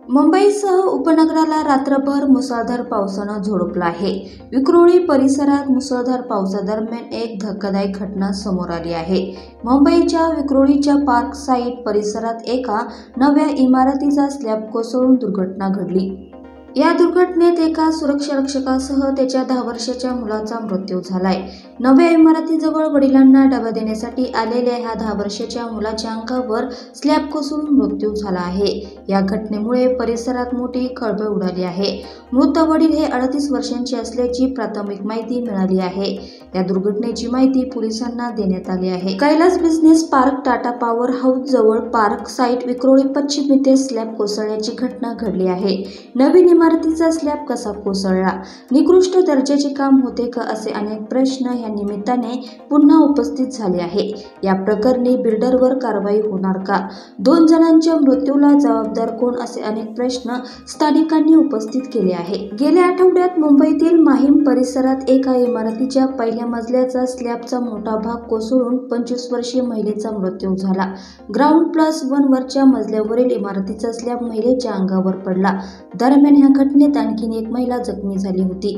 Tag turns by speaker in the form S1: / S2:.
S1: मुंबईसह उपनगराला रात्रभर मुसळधार पावसानं झोडपलं आहे. विक्रोळी परिसरात मुसळधार पावसादरम्यान एक धक्कादायक घटना समोर आली आहे. मुंबईच्या विक्रोळीच्या पार्क साईट परिसरात एका नव्या इमारतीचा स्लॅब कोसळून दुर्घटना घडली. या दुर्घटनेत एका सुरक्षारक्षकासह त्याच्या 10 वर्षाच्या मुलाचा मृत्यू झालाय. नव्या इमारतीजवळ वडिलांना डबा देण्यासाठी आलेल्या ह्या 10 वर्षाच्या मुलाच्या अंगावर स्लॅब कोसळून मृत्यू झाला आहे. या घटनेमुळे परिसरात मोठी खळबळ उडाली आहे. मृत वडील हे 38 वर्षांचे असल्याची प्राथमिक माहिती मिळाली आहे. या दुर्घटनेची माहिती पोलिसांना देण्यात आली आहे. Kailas business park Tata power house जवळ पार्क साईट विक्रोळी पश्चिम येथे स्लॅब कोसळल्याची घटना घडली आहे. नवीन इमारतीचा स्लॅब कसा कोसळला? निकृष्ट दर्जाचे काम होते का? असे अनेक प्रश्न या निमित्ताने पुन्हा उपस्थित झाले आहे. या प्रकरणी बिल्डरवर कारवाई होणार का? 2 जणांच्या मृत्यूला जबाबदार कोण? असे अनेक प्रश्न स्थानिकांनी उपस्थित केले आहे. गेल्या आठवड्यात मुंबईतील माहीम परिसरात एका इमारतीच्या पहिल्या मजल्याचा स्लॅबचा मोठा भाग कोसळून 25 वर्षीय महिलेचा मृत्यू झाला. ग्राउंड+1 वरच्या मजल्यावरील इमारतीचा स्लॅब महिलेच्या अंगावर पडला. दरम्यान या घटनेत आणखी एक महिला जखमी झाली होती.